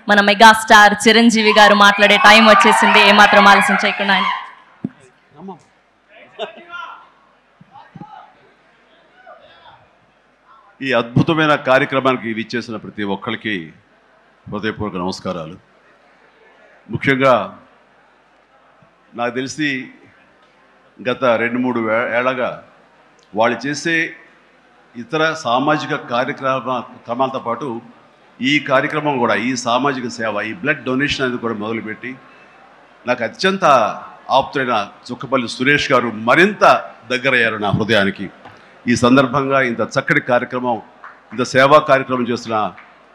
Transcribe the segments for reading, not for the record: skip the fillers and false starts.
మన మెగాస్టార్ చిరంజీవి గారు మాట్లాడే టైం వచ్చేసింది. ఏమాత్రం ఆలస్యం చేయకుండా ఈ అద్భుతమైన కార్యక్రమానికి విచ్చేసిన ప్రతి ఒక్కరికి హృదయపూర్వక నమస్కారాలు. ముఖ్యంగా నాకు తెలిసి గత 2-3 ఏళ్ళగా వాళ్ళు చేసే ఇతర సామాజిక కార్యక్రమాలతో పాటు ఈ కార్యక్రమం కూడా, ఈ సామాజిక సేవ, ఈ బ్లడ్ డొనేషన్ అనేది కూడా మొదలుపెట్టి నాకు అత్యంత ఆప్తుడైన చుక్కపల్లి సురేష్ గారు మరింత దగ్గరయ్యారు నా హృదయానికి. ఈ సందర్భంగా ఇంత చక్కటి కార్యక్రమం, ఇంత సేవా కార్యక్రమం చేస్తున్న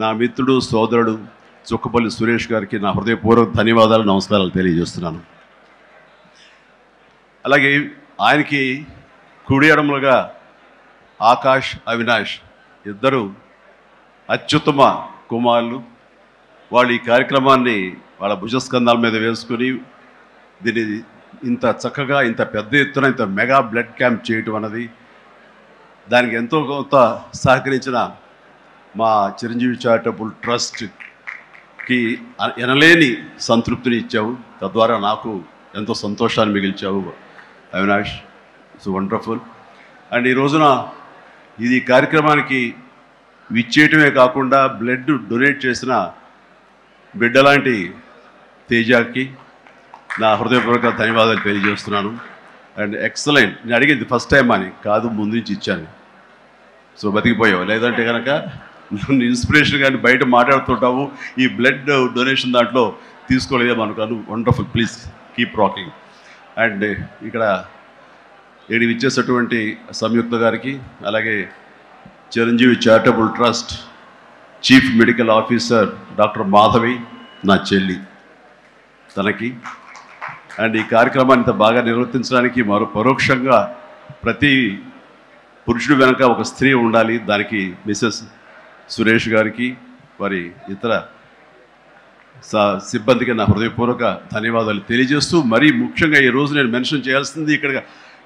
నా మిత్రుడు, సోదరుడు చుక్కపల్లి సురేష్ గారికి నా హృదయపూర్వక ధన్యవాదాలు, నమస్కారాలు తెలియజేస్తున్నాను. అలాగే ఆయనకి కుడి ఎడమలుగా ఆకాష్, అవినాష్ ఇద్దరు అత్యుత్తమ కుమారులు. వాళ్ళు ఈ కార్యక్రమాన్ని వాళ్ళ భుజస్కంధాల మీద వేసుకుని దీన్ని ఇంత చక్కగా, ఇంత పెద్ద ఎత్తున, ఇంత మెగా బ్లడ్ క్యాంప్ చేయటం అన్నది, దానికి ఎంతో కొంత సహకరించిన మా చిరంజీవి చారిటబుల్ ట్రస్ట్కి ఎనలేని సంతృప్తిని ఇచ్చావు. తద్వారా నాకు ఎంతో సంతోషాన్ని మిగిల్చావు అవినాష్. It's wonderful. అండ్ ఈ రోజున ఇది కార్యక్రమానికి విచ్చేయటమే కాకుండా బ్లడ్ డొనేట్ చేసిన బిడ్డలాంటి తేజాకి నా హృదయపూర్వక ధన్యవాదాలు తెలియజేస్తున్నాను. And excellent. నేను అడిగింది ఫస్ట్ టైం అని కాదు, ముందు నుంచి ఇచ్చాను. సో బతికిపోయావు. లేదంటే కనుక నన్ను ఇన్స్పిరేషన్ కానీ బయట మాట్లాడుతుంటావు, ఈ బ్లడ్ డొనేషన్ దాంట్లో తీసుకోలేదేమో అనుకోను. Wonderful. Please keep rocking. And ఇక్కడ ఏడు ఇచ్చేసేటువంటి సంయుక్త గారికి, అలాగే Chiranjeevi charitable trust chief medical officer doctor Madhavi, నా చెల్లి, తనకి, అండ్ ఈ కార్యక్రమాన్ని ఇంత బాగా నిర్వర్తించడానికి పరోక్షంగా ప్రతి పురుషుడు వెనక ఒక స్త్రీ ఉండాలి, దానికి మిసెస్ సురేష్ గారికి, వారి ఇతర సిబ్బందికి నా హృదయపూర్వక ధన్యవాదాలు తెలియజేస్తూ, మరీ ముఖ్యంగా ఈ రోజు నేను మెన్షన్ చేయాల్సింది, ఇక్కడ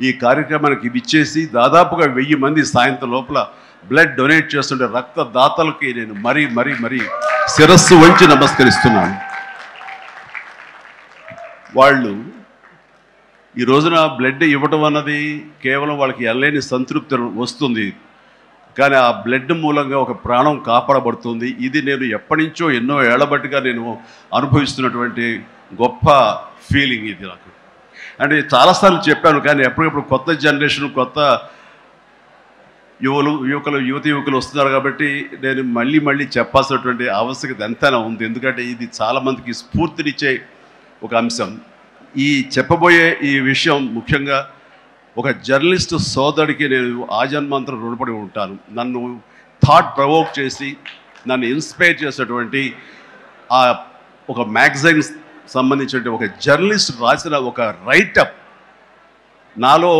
ఈ కార్యక్రమానికి విచ్చేసి దాదాపుగా 1000 మంది సాయంత్రం లోపల బ్లడ్ డొనేట్ చేస్తుంటే రక్తదాతలకి నేను మరీ మరీ మరీ శిరస్సు వంచి నమస్కరిస్తున్నాను. వాళ్ళు ఈ రోజున బ్లడ్ ఇవ్వటం అన్నది కేవలం వాళ్ళకి ఎల్లేని సంతృప్తి వస్తుంది, కానీ ఆ బ్లడ్ మూలంగా ఒక ప్రాణం కాపాడబడుతుంది. ఇది నేను ఎప్పటి నుంచో ఎన్నో ఏళ్లబట్టిగా నేను అనుభవిస్తున్నటువంటి గొప్ప ఫీలింగ్ ఇది నాకు. అంటే చాలాసార్లు చెప్పాను, కానీ ఎప్పటికప్పుడు కొత్త జనరేషన్, కొత్త యువకులు వస్తున్నారు కాబట్టి నేను మళ్ళీ చెప్పాల్సినటువంటి ఆవశ్యకత ఎంతైనా ఉంది. ఎందుకంటే ఇది చాలామందికి స్ఫూర్తినిచ్చే ఒక అంశం. ఈ చెప్పబోయే ఈ విషయం ముఖ్యంగా ఒక జర్నలిస్టు సోదరుడికి నేను ఆజన్మాంతరం రుణపడి ఉంటాను. నన్ను థాట్ ప్రవోక్ చేసి నన్ను ఇన్స్పైర్ చేసేటువంటి ఆ ఒక మ్యాగజైన్ సంబంధించిన ఒక జర్నలిస్ట్ రాసిన ఒక రైటప్ నాలో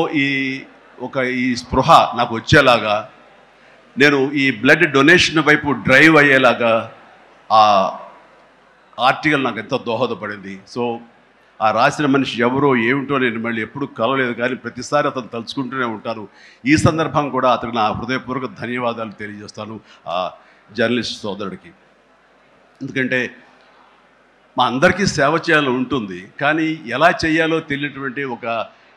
ఈ స్పృహ నాకు వచ్చేలాగా, నేను ఈ బ్లడ్ డొనేషన్ వైపు డ్రైవ్ అయ్యేలాగా ఆ ఆర్టికల్ నాకు ఎంతో దోహదపడింది. సో ఆ రాసిన మనిషి ఎవరో ఏమిటో నేను మళ్ళీ ఎప్పుడు కలవలేదు, కానీ ప్రతిసారి అతను తలుచుకుంటూనే ఉంటాను. ఈ సందర్భం కూడా అతనికి నా హృదయపూర్వక ధన్యవాదాలు తెలియజేస్తాను ఆ జర్నలిస్ట్ సోదరుడికి. ఎందుకంటే మా అందరికీ సేవ చేయాలని ఉంటుంది, కానీ ఎలా చేయాలో తెలియనటువంటి ఒక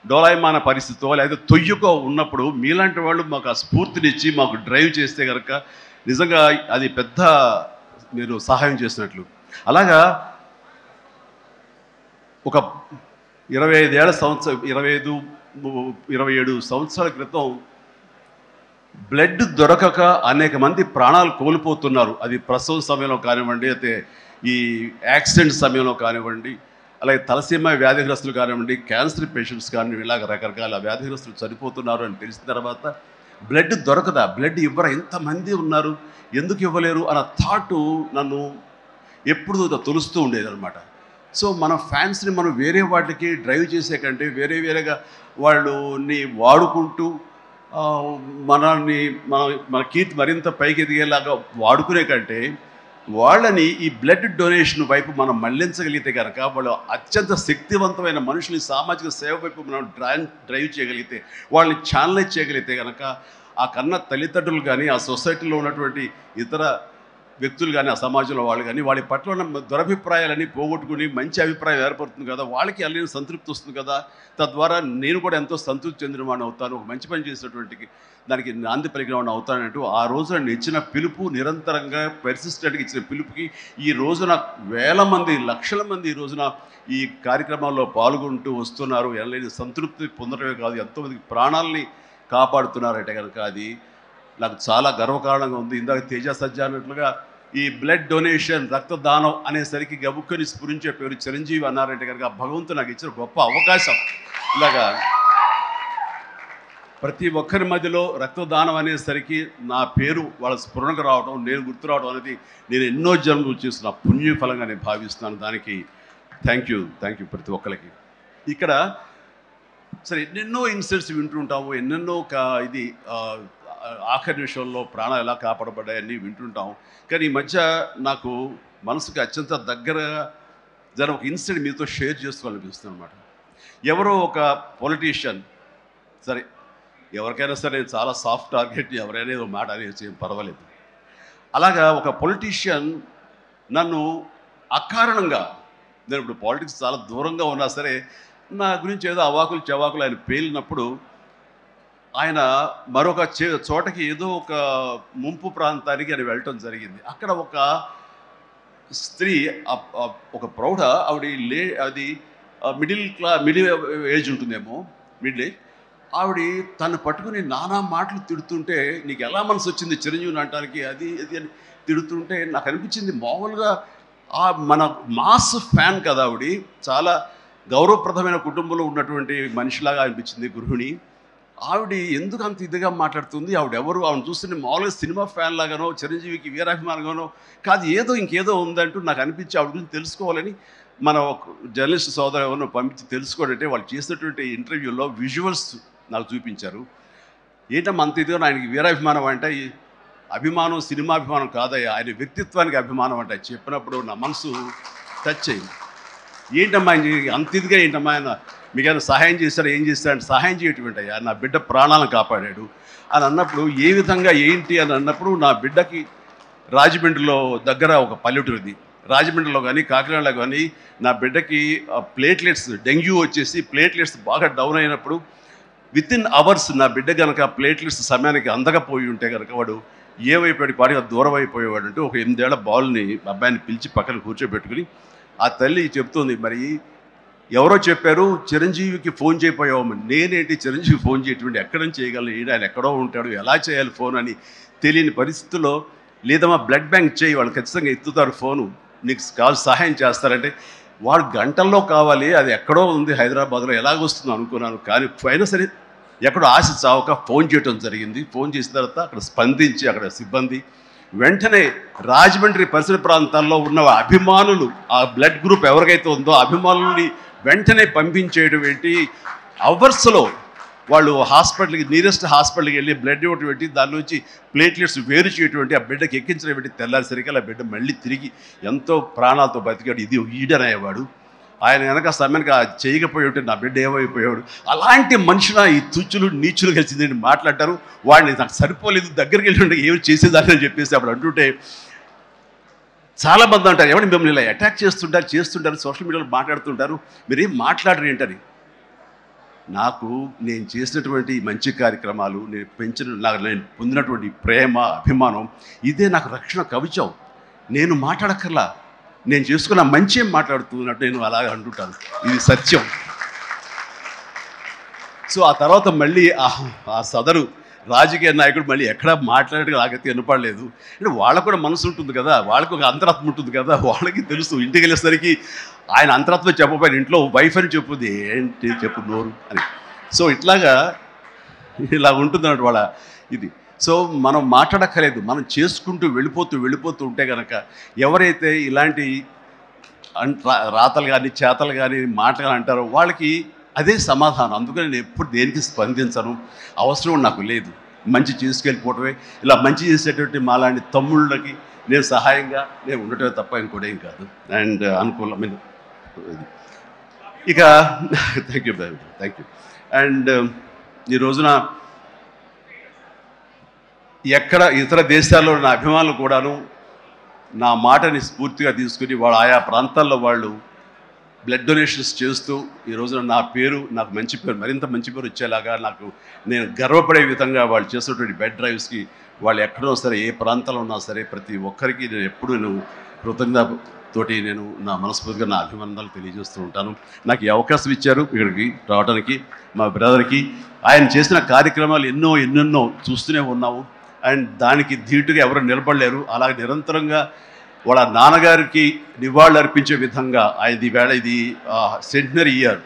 డోలాయమాన పరిస్థితితో లేదా తొయ్యుకో ఉన్నప్పుడు మీలాంటి వాళ్ళు మాకు ఆ స్ఫూర్తినిచ్చి మాకు డ్రైవ్ చేస్తే కనుక నిజంగా అది పెద్ద మీరు సహాయం చేసినట్లు. అలాగా ఒక 27 సంవత్సరాల క్రితం బ్లడ్ దొరకక అనేక మంది ప్రాణాలు కోల్పోతున్నారు. అది ప్రసవ సమయంలో కానివ్వండి, అయితే ఈ యాక్సిడెంట్ సమయంలో కానివ్వండి, అలాగే తలసీమ వ్యాధిగ్రస్తులు కానివ్వండి, క్యాన్సర్ పేషెంట్స్ కానివ్వండి, ఇలాగ రకరకాల వ్యాధిగ్రస్తులు చనిపోతున్నారు అని తెలిసిన తర్వాత బ్లడ్ దొరకదా, బ్లడ్ ఇవ్వరా, ఎంతమంది ఉన్నారు, ఎందుకు ఇవ్వలేరు అన్న థాటు నన్ను ఎప్పుడు తొలుస్తూ ఉండేదన్నమాట. సో మన ఫ్యాన్స్ని మనం వేరే వాటికి డ్రైవ్ చేసే కంటే వేరేగా వాళ్ళని వాడుకుంటూ మన కీర్తి మరింత పైకి ఎదిగేలాగా వాడుకునే కంటే వాళ్ళని ఈ బ్లడ్ డొనేషన్ వైపు మనం మళ్లించగలిగితే కనుక వాళ్ళు అత్యంత శక్తివంతమైన మనుషుల్ని సామాజిక సేవ వైపు మనం డ్రైవ్ చేయగలిగితే, వాళ్ళని ఛానలైజ్ చేయగలిగితే కనుక ఆ కన్న తల్లిదండ్రులు కానీ, ఆ సొసైటీలో ఉన్నటువంటి ఇతర వ్యక్తులు కానీ ఆ సమాజంలో వాళ్ళు కానీ వాళ్ళ పట్ల ఉన్న దురభిప్రాయాలన్నీ పోగొట్టుకుని మంచి అభిప్రాయం ఏర్పడుతుంది కదా, వాళ్ళకి అల్లిన సంతృప్తి వస్తుంది కదా, తద్వారా నేను కూడా ఎంతో సంతృప్తి చెందిన వాడిని అవుతాను, ఒక మంచి పని చేసినటువంటి దానికి నాంది పలికిన వాడిని అవుతానంటూ ఆ రోజున ఇచ్చిన పిలుపు, నిరంతరంగా పెర్సిస్టెంట్గా ఇచ్చిన పిలుపుకి ఈ రోజున వేల మంది, లక్షల మంది ఈ రోజున ఈ కార్యక్రమాల్లో పాల్గొంటూ వస్తున్నారు. ఎనలేని సంతృప్తి పొందడమే కాదు, ఎంతోమందికి ప్రాణాలని కాపాడుతున్నారంటే కనుక అది నాకు చాలా గర్వకారణంగా ఉంది. ఇందాక తేజ సజ్జ అన్నట్లుగా ఈ బ్లడ్ డొనేషన్, రక్తదానం అనేసరికి గబుక్కని స్ఫురించే పేరు చిరంజీవి అన్నారంటే కనుక భగవంతుడు నాకు ఇచ్చిన గొప్ప అవకాశం. ఇలాగా ప్రతి ఒక్కరి మధ్యలో రక్తదానం అనేసరికి నా పేరు వాళ్ళ స్ఫురణకు రావడం, నేను గుర్తు రావడం అనేది నేను ఎన్నో జన్మలు చేసిన పుణ్యఫలంగా నేను భావిస్తున్నాను. దానికి థ్యాంక్ యూ ప్రతి ఒక్కరికి. ఇక్కడ సరే ఎన్నెన్నో ఇన్సిడెంట్స్ వింటుంటాము, ఎన్నెన్నో ఇది ఆఖరి నిమిషంలో ప్రాణాలు ఎలా కాపాడబడ్డాయని వింటుంటాము. కానీ ఈ మధ్య నాకు మనసుకు అత్యంత దగ్గరగా జరిగిన ఒక ఇన్సిడెంట్ మీతో షేర్ చేసుకోవాలనిపిస్తుంది అనమాట. ఎవరో ఒక పొలిటీషియన్, సరే ఎవరికైనా సరే నేను చాలా సాఫ్ట్ టార్గెట్, ఎవరైనా ఏదో మాట అనేది ఏం పర్వాలేదు. అలాగా ఒక పొలిటీషియన్ నన్ను అకారణంగా, నేను ఇప్పుడు పాలిటిక్స్ చాలా దూరంగా ఉన్నా సరే నా గురించి ఏదో అవాకులు చవాకులు ఆయన పేలినప్పుడు ఆయన మరొక చోటకి ఏదో ఒక ముంపు ప్రాంతానికి ఆయన వెళ్ళటం జరిగింది. అక్కడ ఒక స్త్రీ, ఒక ప్రౌఢ ఆవిడ అది మిడిల్ ఏజ్ ఉంటుందేమో, మిడిల్ ఏజ్ ఆవిడ తను పట్టుకుని నానా మాటలు తిడుతుంటే, నీకు ఎలా మనసు వచ్చింది చిరంజీవిని అంటానికి, అది అని తిడుతుంటే నాకు అనిపించింది మామూలుగా మన మాస్ ఫ్యాన్ కదా ఆవిడ, చాలా గౌరవప్రదమైన కుటుంబంలో ఉన్నటువంటి మనిషిలాగా అనిపించింది గృహిణి. ఆవిడ ఎందుకు అంత ఇదిగా మాట్లాడుతుంది, ఆవిడెవరు, ఆవిడ చూస్తుంటే మామూలుగా సినిమా ఫ్యాన్ లాగానో చిరంజీవికి వీరాభిమానంగానో కాదు, ఏదో ఇంకేదో ఉందంటూ నాకు అనిపించి ఆవిడ గురించి తెలుసుకోవాలని మన జర్నలిస్ట్ సోదరు ఎవరినో పంపించి తెలుసుకోవాలంటే వాళ్ళు చేసినటువంటి ఇంటర్వ్యూలో విజువల్స్ నాకు చూపించారు. ఏంటమ్మా అంత ఇదిగా, ఆయనకి వీరాభిమానం అంటే అభిమానం సినిమా అభిమానం కాదయ్యా, ఆయన వ్యక్తిత్వానికి అభిమానం అంటే చెప్పినప్పుడు నా మనసు టచ్ అయింది. ఏంటమ్మా అంత ఇదిగా, ఏంటమ్మా ఆయన మీకు ఆయన సహాయం చేశారు, ఏం చేస్తారంటే సహాయం చేయటువంటి అయ్యా, నా బిడ్డ ప్రాణాలను కాపాడాడు అని అన్నప్పుడు ఏ విధంగా ఏంటి అని అన్నప్పుడు, నా బిడ్డకి రాజమండ్రిలో దగ్గర ఒక పల్లెటూరిది, రాజమండ్రిలో కానీ కాకినాడలో కానీ నా బిడ్డకి ప్లేట్లెట్స్, డెంగ్యూ వచ్చేసి ప్లేట్లెట్స్ బాగా డౌన్ అయినప్పుడు వితిన్ అవర్స్ నా బిడ్డ కనుక ప్లేట్లెట్స్ సమయానికి అందకపోయి ఉంటే కనుక వాడు ఏమైపోయాడు, పాడిగా దూరం అయిపోయేవాడు. అంటే ఒక 8 ఏళ్ల బాల్ని అబ్బాయిని పిలిచి పక్కన కూర్చోబెట్టుకుని ఆ తల్లి చెప్తుంది, మరి ఎవరో చెప్పారు చిరంజీవికి ఫోన్ చేయపోయావు, నేనేంటి చిరంజీవి ఫోన్ చేయటువంటి, ఎక్కడి నుంచి చేయగలను, ఆయన ఎక్కడో ఉంటాడు, ఎలా చేయాలి ఫోన్ అని తెలియని పరిస్థితుల్లో, లేదమ్మా బ్లడ్ బ్యాంక్ చేయి, వాళ్ళు ఖచ్చితంగా ఎత్తుతారు ఫోను, నీకు కాల్ సహాయం చేస్తారంటే వాళ్ళు గంటల్లో కావాలి, అది ఎక్కడో ఉంది హైదరాబాద్లో, ఎలాగొస్తుందో అనుకున్నాను. కానీ అయినా సరే ఎక్కడో ఆశ చావక ఫోన్ చేయడం జరిగింది. ఫోన్ చేసిన తర్వాత అక్కడ స్పందించి అక్కడ సిబ్బంది వెంటనే రాజమండ్రి పరిసర ప్రాంతాల్లో ఉన్న అభిమానులు, ఆ బ్లడ్ గ్రూప్ ఎవరికైతే ఉందో అభిమానుల్ని వెంటనే పంపించేయడం ఏంటి, అవర్స్లో వాళ్ళు హాస్పిటల్కి, నియరెస్ట్ హాస్పిటల్కి వెళ్ళి బ్లడ్ ఇవ్వటం ఏంటి, దాని నుంచి ప్లేట్లెట్స్ వేరు చేయటువంటి, ఆ బిడ్డకి ఎక్కించడం ఏంటి, తెల్లారిసరికి ఆ బిడ్డ మళ్ళీ తిరిగి ఎంతో ప్రాణాలతో బతికాడు. ఇది ఈడనయ్యేవాడు. ఆయన వెనక సమయానికి చేయకపోయి ఉంటే నా బిడ్డ ఏమైపోయాడు. అలాంటి మనుషుల ఈ తుచ్చులు నీచులు కలిసిందని మాట్లాడతారు. వాడిని నాకు సరిపోలేదు, దగ్గరికి వెళ్ళి ఏమి చేసేదాన్ని అని చెప్పేసి అప్పుడు అంటుంటే చాలామంది అంటారు, ఎవరిని మిమ్మల్ని ఇలా అటాక్ చేస్తుంటారు సోషల్ మీడియాలో మాట్లాడుతుంటారు, మీరేం మాట్లాడరు ఏంటని. నాకు నేను చేసినటువంటి మంచి కార్యక్రమాలు, నేను పొందినటువంటి ప్రేమ, అభిమానం, ఇదే నాకు రక్షణ కవచం. నేను మాట్లాడక్కర్లా, నేను చేసుకున్న మంచి ఏం మాట్లాడుతున్నట్టు నేను అలాగ అంటుంటాను, ఇది సత్యం. సో ఆ తర్వాత మళ్ళీ ఆ సదరు రాజకీయ నాయకుడు మళ్ళీ ఎక్కడా మాట్లాడేది నాకైతే వినపడలేదు. అంటే వాళ్ళకు కూడా మనసు ఉంటుంది కదా, వాళ్ళకు ఒక అంతరాత్మ ఉంటుంది కదా, వాళ్ళకి తెలుసు. ఇంటికి వెళ్ళేసరికి ఆయన అంతరాత్మ చెప్పబోయిన ఇంట్లో వైఫ్ అని చెప్పుద్ది, ఏంటి చెప్పు నోరు అని. సో ఇలా ఉంటుంది అన్నట్టు వాళ్ళ ఇది. సో మనం మాట్లాడక్కర్లేదు, మనం చేసుకుంటూ వెళ్ళిపోతూ ఉంటే కనుక ఎవరైతే ఇలాంటి రాతలు కానీ చేతలు కానీ మాటలు అంటారో వాళ్ళకి అదే సమాధానం. అందుకని నేను ఎప్పుడు దేనికి స్పందించను, అవసరం నాకు లేదు. మంచి చేసుకెళ్ళిపోవటమే, ఇలా మంచి చేసేటువంటి మాలాంటి తమ్ముళ్ళకి నేను సహాయంగా నేను ఉండటమే తప్ప ఇంకోటేం కాదు. అండ్ అనుకూలమైన ఇక థ్యాంక్ యూ. అండ్ ఈ రోజున ఎక్కడ ఇతర దేశాల్లో ఉన్న అభిమానులు కూడాను నా మాటని స్ఫూర్తిగా తీసుకుని వాళ్ళు ఆయా ప్రాంతాల్లో వాళ్ళు బ్లడ్ డొనేషన్స్ చేస్తూ ఈ రోజున నా పేరు, నాకు మంచి పేరు, మరింత మంచి పేరు వచ్చేలాగా నాకు నేను గర్వపడే విధంగా వాళ్ళు చేసినటువంటి బెడ్ డ్రైవ్స్కి వాళ్ళు ఎక్కడో సరే ఏ ప్రాంతంలో ఉన్నా సరే ప్రతి ఒక్కరికి నేను ఎప్పుడూ కృతజ్ఞతతోటి నేను నా మనస్ఫూర్తిగా నా అభినందనలు తెలియజేస్తూ ఉంటాను. నాకు ఈ అవకాశం ఇచ్చారు ఇక్కడికి రావడానికి మా బ్రదర్కి. ఆయన చేసిన కార్యక్రమాలు ఎన్నెన్నో చూస్తూనే ఉన్నాము. అండ్ దానికి ధీటుగా ఎవరు నిలబడలేరు. అలాగే నిరంతరంగా వాళ్ళ నాన్నగారికి నివాళులు అర్పించే విధంగా ఆయనది వేళ ఇది సెంటనరీ ఇయర్.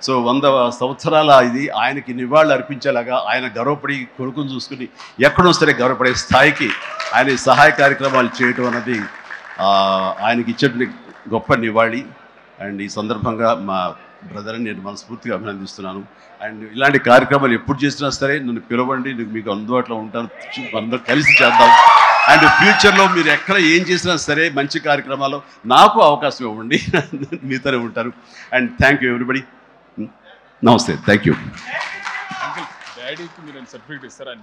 సో 100 సంవత్సరాల ఇది ఆయనకి నివాళులు అర్పించేలాగా ఆయన గర్వపడి కొడుకుని చూసుకుని ఎక్కడో సరే గర్వపడే స్థాయికి ఆయన సహాయ కార్యక్రమాలు చేయటం అన్నది ఆయనకి ఇచ్చే గొప్ప నివాళి. అండ్ ఈ సందర్భంగా మా బ్రదర్ని నేను మనస్ఫూర్తిగా అభినందిస్తున్నాను. అండ్ ఇలాంటి కార్యక్రమాలు ఎప్పుడు చేసినా సరే నన్ను పిలవండి, మీకు అందుబాటులో ఉంటాను, అందరూ కలిసి చేద్దాం. అండ్ ఫ్యూచర్లో మీరు ఎక్కడ ఏం చేసినా సరే మంచి కార్యక్రమాలు నాకు అవకాశం ఇవ్వండి, మీతోనే ఉంటారు. And thank you everybody. నమస్తే, థ్యాంక్ యూ. డాడీకి మీరు సర్టిఫికేట్ ఇస్తారా?